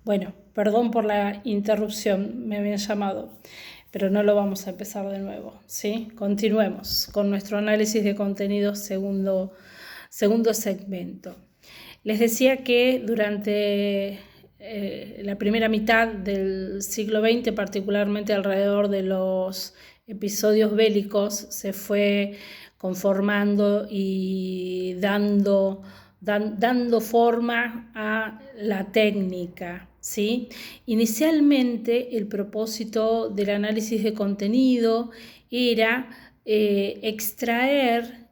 Bueno, perdón por la interrupción, me habían llamado, pero no lo vamos a empezar de nuevo, ¿sí? Continuemos con nuestro análisis de contenido segundo segmento. Les decía que durante la primera mitad del siglo XX, particularmente alrededor de los episodios bélicos, se fue conformando y dando forma a la técnica, ¿sí? Inicialmente el propósito del análisis de contenido era extraer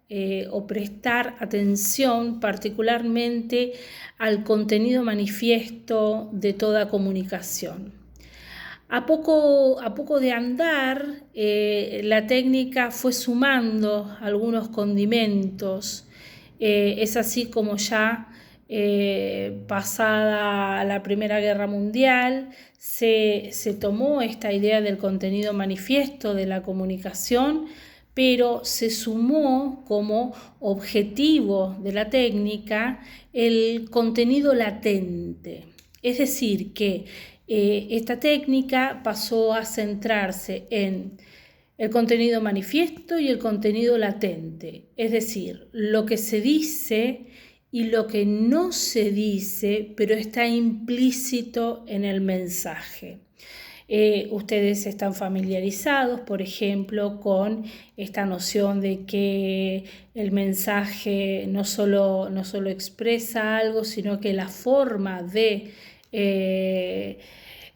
o prestar atención particularmente al contenido manifiesto de toda comunicación. A poco de andar, la técnica fue sumando algunos condimentos. Es así como ya pasada la Primera Guerra Mundial se tomó esta idea del contenido manifiesto de la comunicación, pero se sumó como objetivo de la técnica el contenido latente. Es decir, que esta técnica pasó a centrarse en el contenido manifiesto y el contenido latente, es decir, lo que se dice y lo que no se dice, pero está implícito en el mensaje. Ustedes están familiarizados, por ejemplo, con esta noción de que el mensaje no solo expresa algo, sino que la forma de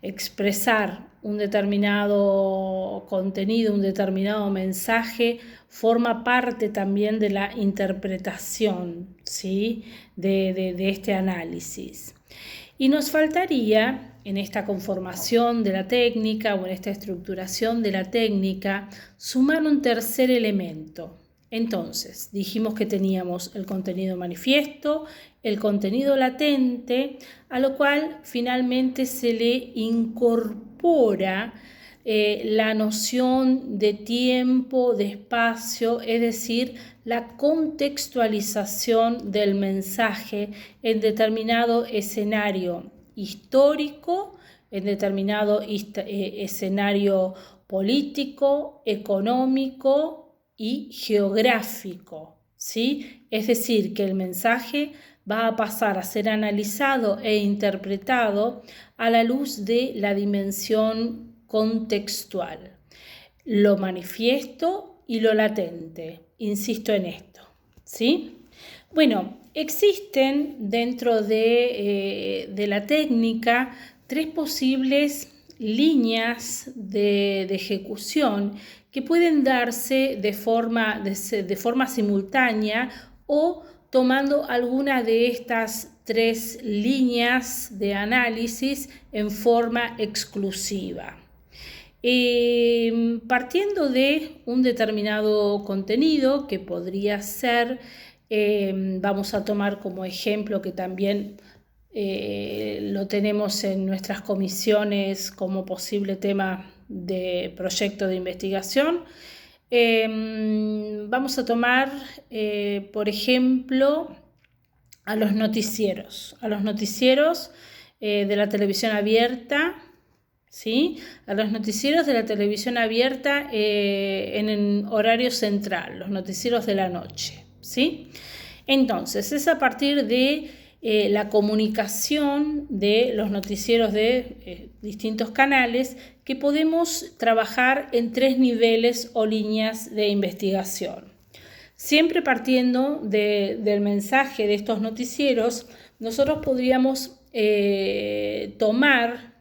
expresar un determinado contenido, un determinado mensaje, forma parte también de la interpretación, ¿sí? de este análisis. Y nos faltaría, en esta conformación de la técnica o en esta estructuración de la técnica, sumar un tercer elemento. Entonces, dijimos que teníamos el contenido manifiesto, el contenido latente, a lo cual finalmente se le incorpora la noción de tiempo, de espacio, es decir, la contextualización del mensaje en determinado escenario histórico, en determinado escenario político, económico y geográfico, ¿sí? Es decir, que el mensaje va a pasar a ser analizado e interpretado a la luz de la dimensión contextual, lo manifiesto y lo latente. Insisto en esto, ¿sí? Bueno, existen dentro de la técnica tres posibles líneas de ejecución que pueden darse de forma simultánea o tomando alguna de estas tres líneas de análisis en forma exclusiva. Partiendo de un determinado contenido que podría ser, vamos a tomar como ejemplo que también lo tenemos en nuestras comisiones como posible tema de proyecto de investigación. Vamos a tomar, por ejemplo, a los noticieros de la televisión abierta, ¿sí? A los noticieros de la televisión abierta en el horario central, los noticieros de la noche, ¿sí? Entonces, es a partir de la comunicación de los noticieros de distintos canales que podemos trabajar en tres niveles o líneas de investigación. Siempre partiendo del mensaje de estos noticieros, nosotros podríamos tomar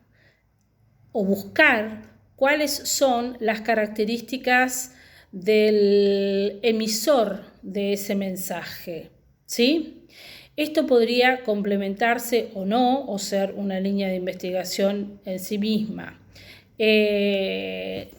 o buscar cuáles son las características del emisor de ese mensaje, ¿sí? Esto podría complementarse o no, o ser una línea de investigación en sí misma. En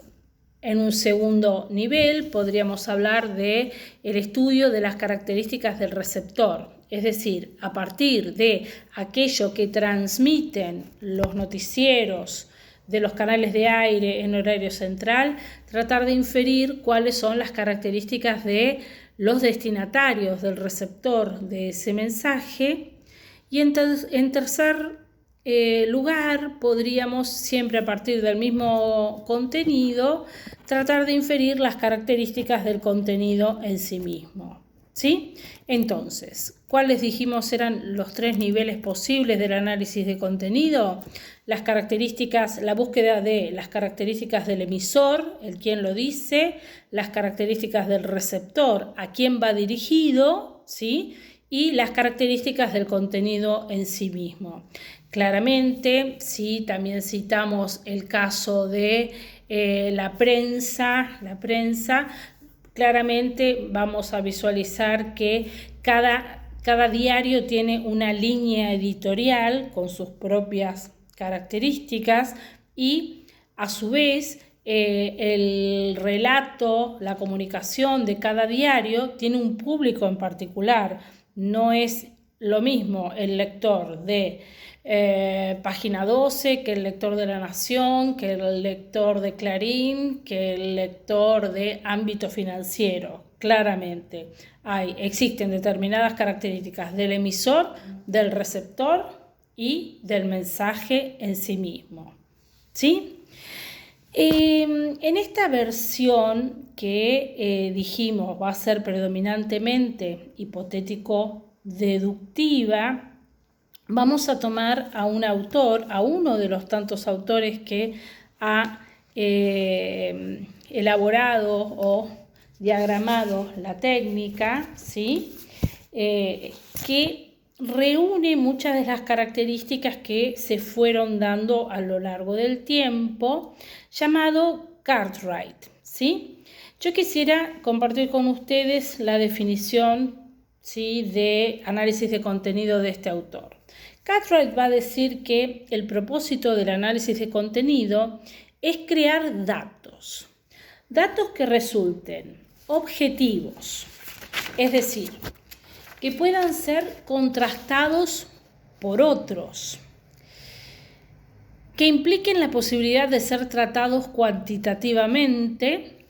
un segundo nivel podríamos hablar del estudio de las características del receptor, es decir, a partir de aquello que transmiten los noticieros de los canales de aire en horario central, tratar de inferir cuáles son las características de los destinatarios del receptor de ese mensaje. Y en tercer lugar podríamos siempre a partir del mismo contenido tratar de inferir las características del contenido en sí mismo, ¿sí? Entonces, ¿cuáles dijimos eran los 3 niveles posibles del análisis de contenido? Las características, la búsqueda de las características del emisor, el quién lo dice, las características del receptor, a quién va dirigido, ¿sí? Y las características del contenido en sí mismo. Claramente, sí, también citamos el caso de la prensa, claramente vamos a visualizar que cada diario tiene una línea editorial con sus propias características y a su vez el relato, la comunicación de cada diario tiene un público en particular. No es lo mismo el lector de Página 12 que el lector de La Nación, que el lector de Clarín, que el lector de Ámbito Financiero. Claramente existen determinadas características del emisor, del receptor y del mensaje en sí mismo, ¿sí? En esta versión que dijimos va a ser predominantemente hipotético-deductiva, vamos a tomar a un autor, a uno de los tantos autores que ha elaborado o diagramado la técnica, ¿sí? Que reúne muchas de las características que se fueron dando a lo largo del tiempo, llamado Cartwright, ¿sí? Yo quisiera compartir con ustedes la definición, ¿sí?, de análisis de contenido de este autor. Cartwright va a decir que el propósito del análisis de contenido es crear datos que resulten objetivos, es decir, que puedan ser contrastados por otros, que impliquen la posibilidad de ser tratados cuantitativamente,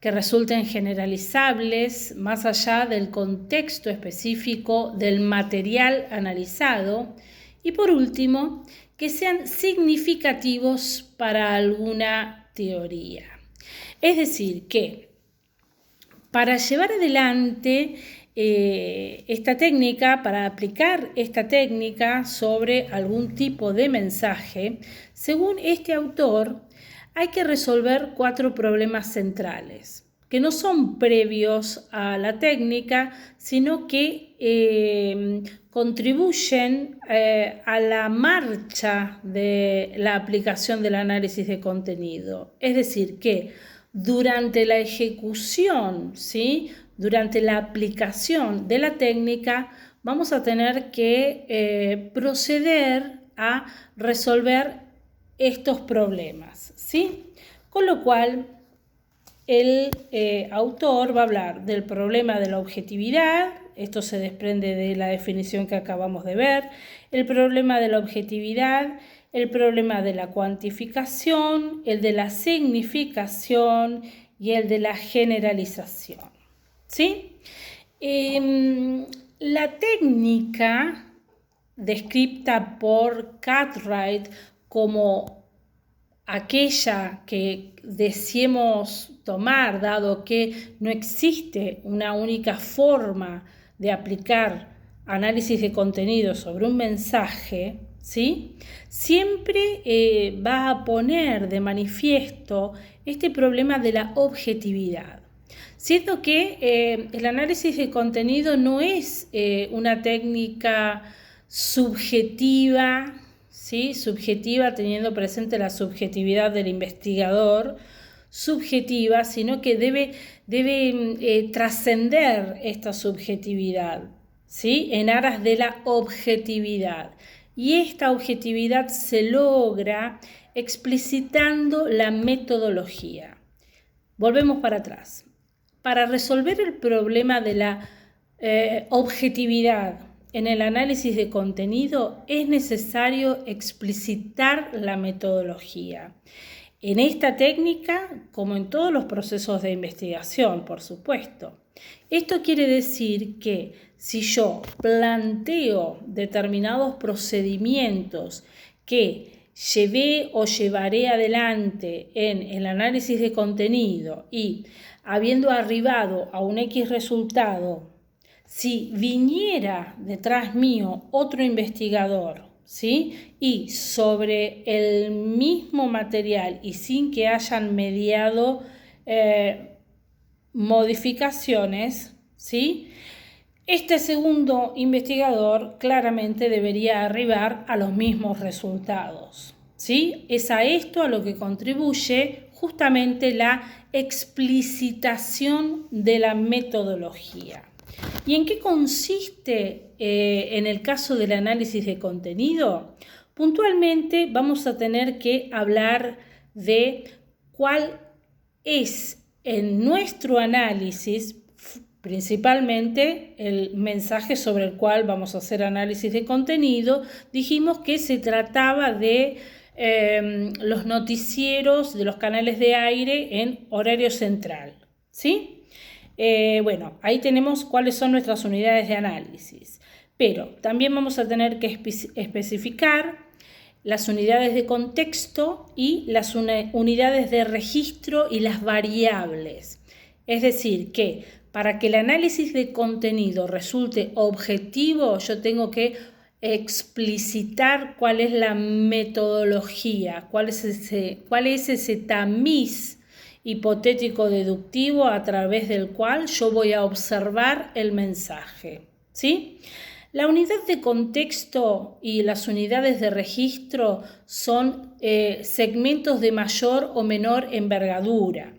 que resulten generalizables más allá del contexto específico del material analizado y, por último, que sean significativos para alguna teoría. Es decir, que para llevar adelante esta técnica, para aplicar esta técnica sobre algún tipo de mensaje, según este autor, hay que resolver 4 problemas centrales, que no son previos a la técnica, sino que contribuyen a la marcha de la aplicación del análisis de contenido. Es decir, que durante la ejecución, ¿sí?, durante la aplicación de la técnica, vamos a tener que proceder a resolver estos problemas, ¿sí? Con lo cual, el autor va a hablar del problema de la objetividad, esto se desprende de la definición que acabamos de ver, el problema de la objetividad, el problema de la cuantificación, el de la significación y el de la generalización, ¿sí? La técnica descrita por Cartwright como aquella que deseemos tomar, dado que no existe una única forma de aplicar análisis de contenido sobre un mensaje, ¿sí?, siempre va a poner de manifiesto este problema de la objetividad. Siendo que el análisis de contenido no es una técnica subjetiva, ¿sí?, subjetiva teniendo presente la subjetividad del investigador, subjetiva, sino que debe trascender esta subjetividad, ¿sí?, en aras de la objetividad. Y esta objetividad se logra explicitando la metodología. Volvemos para atrás. Para resolver el problema de la objetividad en el análisis de contenido es necesario explicitar la metodología. En esta técnica, como en todos los procesos de investigación, por supuesto, Esto quiere decir que si yo planteo determinados procedimientos que llevé o llevaré adelante en el análisis de contenido y habiendo arribado a un X resultado, si viniera detrás mío otro investigador, ¿sí? Y sobre el mismo material y sin que hayan mediado modificaciones, ¿sí? Este segundo investigador claramente debería arribar a los mismos resultados, ¿sí? Es a esto a lo que contribuye justamente la explicitación de la metodología. ¿Y en qué consiste en el caso del análisis de contenido? Puntualmente vamos a tener que hablar de cuál es en nuestro análisis principalmente el mensaje sobre el cual vamos a hacer análisis de contenido. Dijimos que se trataba de los noticieros de los canales de aire en horario central, ¿sí? Bueno, ahí tenemos cuáles son nuestras unidades de análisis, pero también vamos a tener que especificar las unidades de contexto y las unidades de registro y las variables. Es decir, que para que el análisis de contenido resulte objetivo, yo tengo que explicitar cuál es la metodología, cuál es ese tamiz hipotético deductivo a través del cual yo voy a observar el mensaje, ¿sí? La unidad de contexto y las unidades de registro son segmentos de mayor o menor envergadura.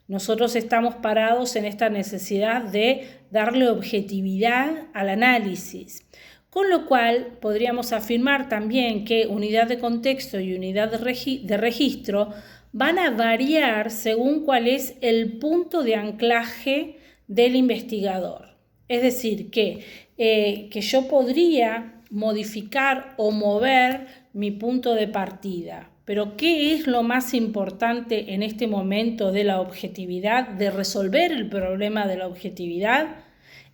Nosotros estamos parados en esta necesidad de darle objetividad al análisis, con lo cual podríamos afirmar también que unidad de contexto y unidad de registro van a variar según cuál es el punto de anclaje del investigador. Es decir, que yo podría modificar o mover mi punto de partida. Pero ¿qué es lo más importante en este momento de la objetividad, de resolver el problema de la objetividad?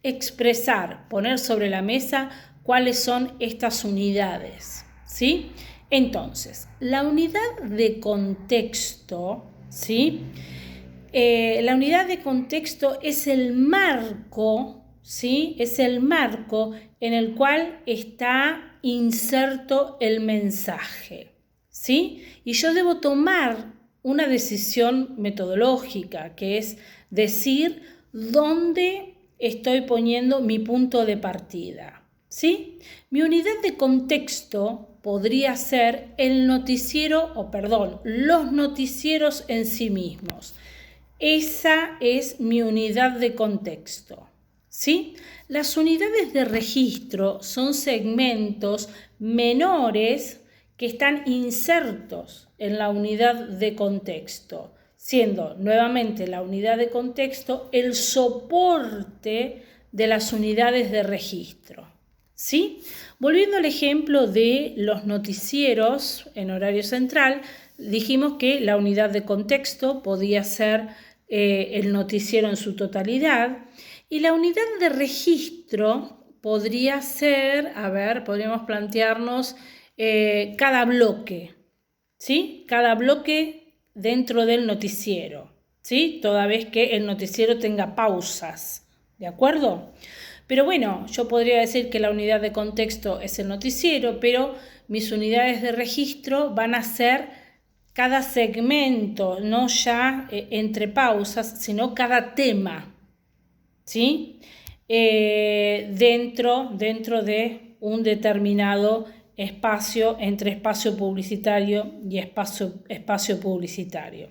Expresar, poner sobre la mesa cuáles son estas unidades, ¿sí? Entonces, la unidad de contexto, ¿sí? La unidad de contexto es el marco, ¿sí? Es el marco en el cual está inserto el mensaje, ¿sí? Y yo debo tomar una decisión metodológica, que es decir dónde estoy poniendo mi punto de partida, ¿sí? Mi unidad de contexto podría ser el noticiero, los noticieros en sí mismos. Esa es mi unidad de contexto, ¿sí? Las unidades de registro son segmentos menores que están insertos en la unidad de contexto, siendo nuevamente la unidad de contexto el soporte de las unidades de registro, ¿sí? Volviendo al ejemplo de los noticieros en horario central, dijimos que la unidad de contexto podía ser el noticiero en su totalidad y la unidad de registro podría ser, podríamos plantearnos cada bloque, ¿sí? Cada bloque dentro del noticiero, ¿sí? Toda vez que el noticiero tenga pausas, ¿de acuerdo? Pero bueno, yo podría decir que la unidad de contexto es el noticiero, pero mis unidades de registro van a ser cada segmento, no ya entre pausas, sino cada tema, ¿sí? Dentro de un determinado espacio entre espacio publicitario y espacio publicitario.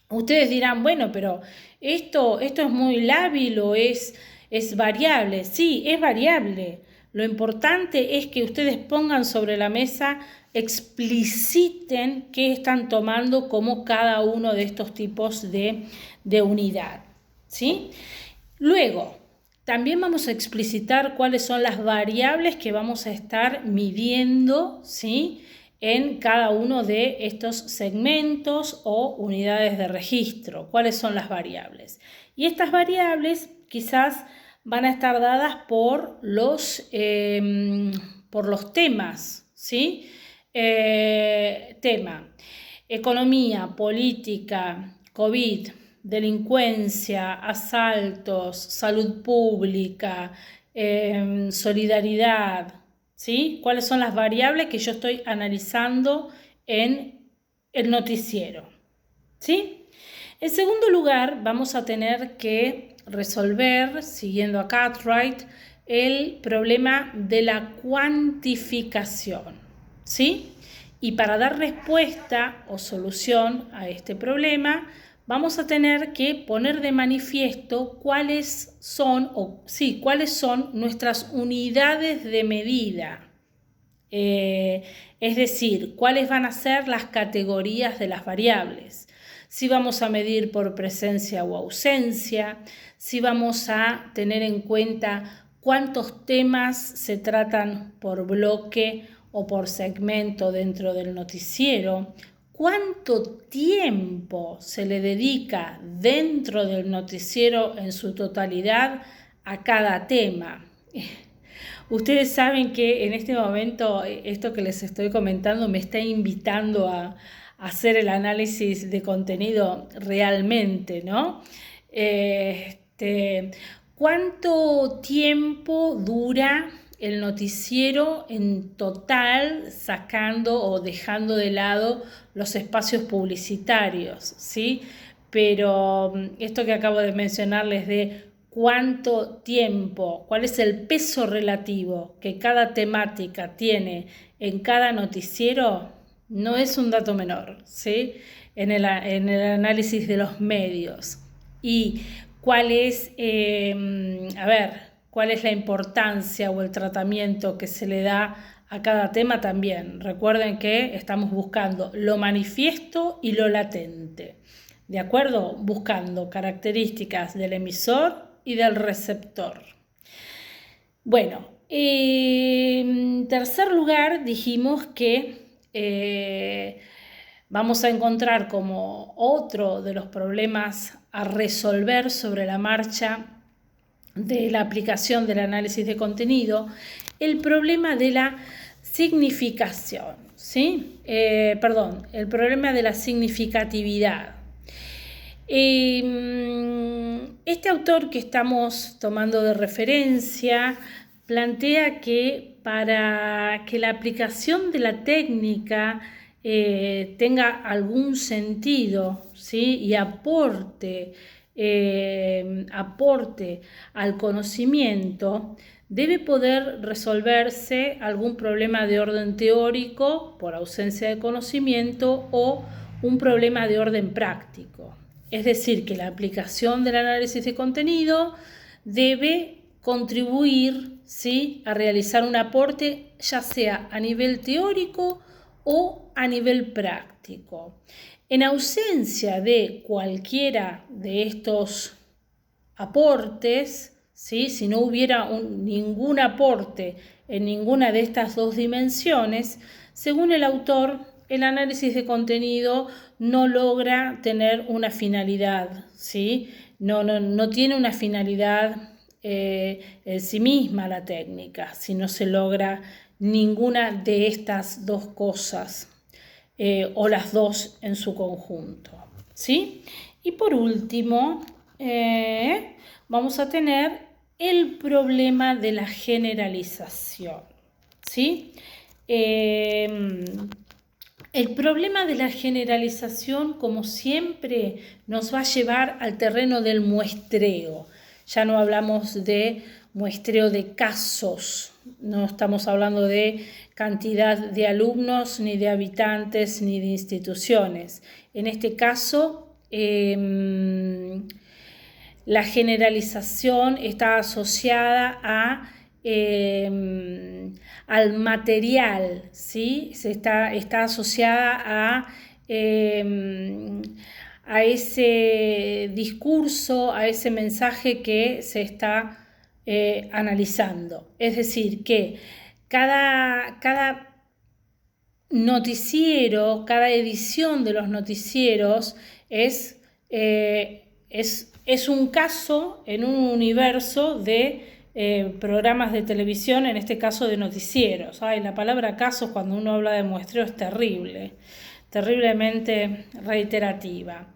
Ustedes dirán, bueno, pero esto es muy lábil o es variable. Sí, es variable. Lo importante es que ustedes pongan sobre la mesa, expliciten qué están tomando como cada uno de estos tipos de unidad, ¿sí? Luego, también vamos a explicitar cuáles son las variables que vamos a estar midiendo, ¿sí?, en cada uno de estos segmentos o unidades de registro. ¿Cuáles son las variables? Y estas variables quizás van a estar dadas por los temas, ¿sí? Tema: economía, política, COVID, delincuencia, asaltos, salud pública, solidaridad, ¿sí? ¿Cuáles son las variables que yo estoy analizando en el noticiero? ¿Sí? En segundo lugar, vamos a tener que resolver, siguiendo a Cartwright, el problema de la cuantificación, ¿sí? Y para dar respuesta o solución a este problema, vamos a tener que poner de manifiesto cuáles son nuestras unidades de medida. Es decir, cuáles van a ser las categorías de las variables. Si vamos a medir por presencia o ausencia, si vamos a tener en cuenta cuántos temas se tratan por bloque o por segmento dentro del noticiero, cuánto tiempo se le dedica dentro del noticiero en su totalidad a cada tema. Ustedes saben que en este momento esto que les estoy comentando me está invitando a hacer el análisis de contenido realmente, ¿no? ¿Cuánto tiempo dura el noticiero en total, sacando o dejando de lado los espacios publicitarios, ¿sí? Pero esto que acabo de mencionarles de cuánto tiempo, cuál es el peso relativo que cada temática tiene en cada noticiero, no es un dato menor, ¿sí? En el análisis de los medios. Y cuál es, cuál es la importancia o el tratamiento que se le da a cada tema también. Recuerden que estamos buscando lo manifiesto y lo latente, ¿de acuerdo? Buscando características del emisor y del receptor. Bueno, en tercer lugar dijimos que vamos a encontrar como otro de los problemas a resolver sobre la marcha de la aplicación del análisis de contenido, el problema de la significación, ¿sí? El problema de la significatividad. Este autor que estamos tomando de referencia plantea que para que la aplicación de la técnica tenga algún sentido, ¿sí? Y aporte al conocimiento, debe poder resolverse algún problema de orden teórico por ausencia de conocimiento o un problema de orden práctico. Es decir, que la aplicación del análisis de contenido debe contribuir, ¿sí?, a realizar un aporte ya sea a nivel teórico o a nivel práctico. En ausencia de cualquiera de estos aportes, ¿sí?, si no hubiera ningún aporte en ninguna de estas dos dimensiones, según el autor, el análisis de contenido no logra tener una finalidad, ¿sí? No tiene una finalidad en sí misma la técnica, si no se logra ninguna de estas dos cosas o las dos en su conjunto, ¿sí? Y por último, vamos a tener el problema de la generalización, ¿sí? El problema de la generalización, como siempre, nos va a llevar al terreno del muestreo. Ya no hablamos de muestreo de casos, no estamos hablando de cantidad de alumnos, ni de habitantes, ni de instituciones. En este caso, la generalización está asociada al material, ¿sí? Está asociada a ese discurso, a ese mensaje que se está analizando. Es decir, que cada noticiero, cada edición de los noticieros es es un caso en un universo de programas de televisión, en este caso de noticieros. La palabra caso cuando uno habla de muestreo es terrible, terriblemente reiterativa.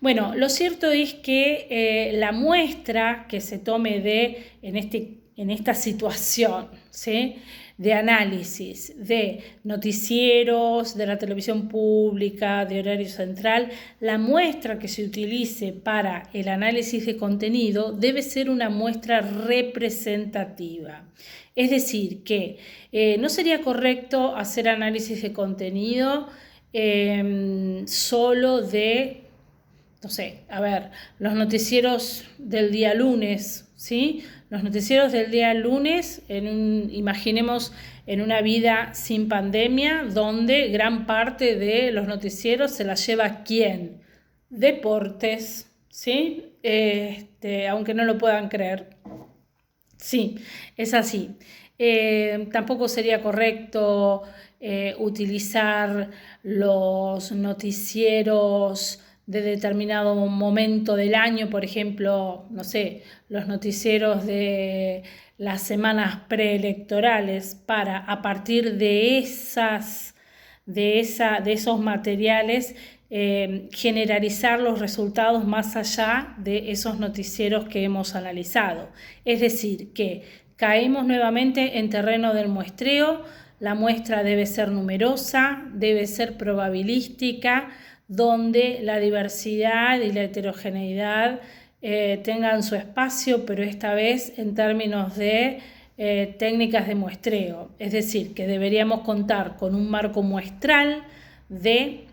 Bueno, lo cierto es que la muestra que se tome en esta situación, ¿sí?, de análisis de noticieros, de la televisión pública, de horario central, la muestra que se utilice para el análisis de contenido debe ser una muestra representativa. Es decir, que no sería correcto hacer análisis de contenido solo de, no sé, los noticieros del día lunes, ¿sí? Los noticieros del día lunes, imaginemos en una vida sin pandemia, donde gran parte de los noticieros se la lleva ¿quién? Deportes, ¿sí? Aunque no lo puedan creer. Sí, es así. Tampoco sería correcto utilizar los noticieros de determinado momento del año, por ejemplo, no sé, los noticieros de las semanas preelectorales, para a partir de esos materiales generalizar los resultados más allá de esos noticieros que hemos analizado. Es decir, que caemos nuevamente en terreno del muestreo. La muestra debe ser numerosa, debe ser probabilística, donde la diversidad y la heterogeneidad tengan su espacio, pero esta vez en términos de técnicas de muestreo. Es decir, que deberíamos contar con un marco muestral de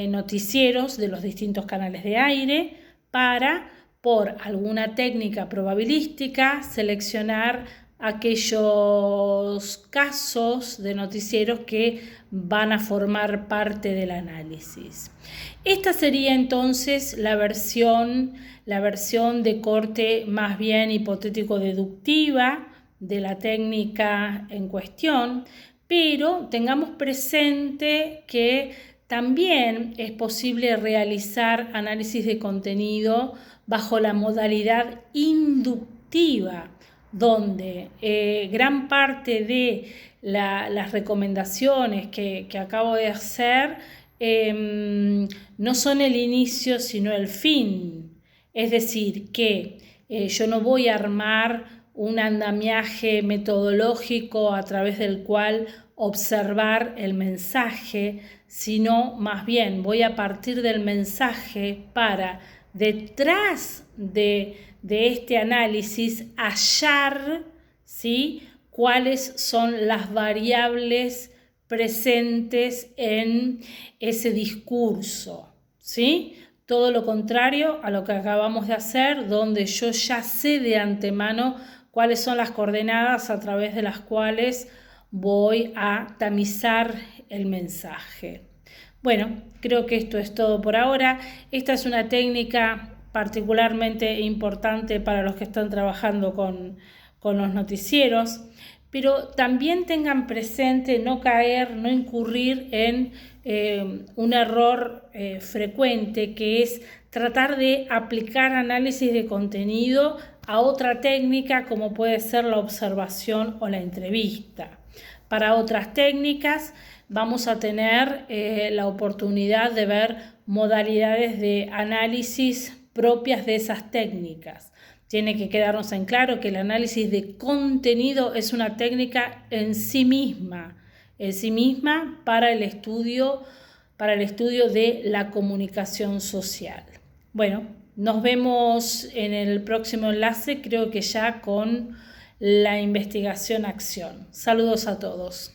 noticieros de los distintos canales de aire para, por alguna técnica probabilística, seleccionar aquellos casos de noticieros que van a formar parte del análisis. Esta sería entonces la versión de corte más bien hipotético-deductiva de la técnica en cuestión, pero tengamos presente que también es posible realizar análisis de contenido bajo la modalidad inductiva, donde gran parte de las recomendaciones que acabo de hacer no son el inicio sino el fin. Es decir, que yo no voy a armar un andamiaje metodológico a través del cual observar el mensaje, sino más bien voy a partir del mensaje para, detrás de este análisis, hallar, ¿sí?, cuáles son las variables presentes en ese discurso, ¿sí? Todo lo contrario a lo que acabamos de hacer, donde yo ya sé de antemano cuáles son las coordenadas a través de las cuales voy a tamizar el mensaje. Bueno, creo que esto es todo por ahora. Esta es una técnica particularmente importante para los que están trabajando con los noticieros, pero también tengan presente no incurrir en un error frecuente, que es tratar de aplicar análisis de contenido a otra técnica como puede ser la observación o la entrevista. Para otras técnicas vamos a tener la oportunidad de ver modalidades de análisis propias de esas técnicas. Tiene que quedarnos en claro que el análisis de contenido es una técnica en sí misma para el estudio de la comunicación social. Bueno, nos vemos en el próximo enlace, creo que ya con la investigación-acción. Saludos a todos.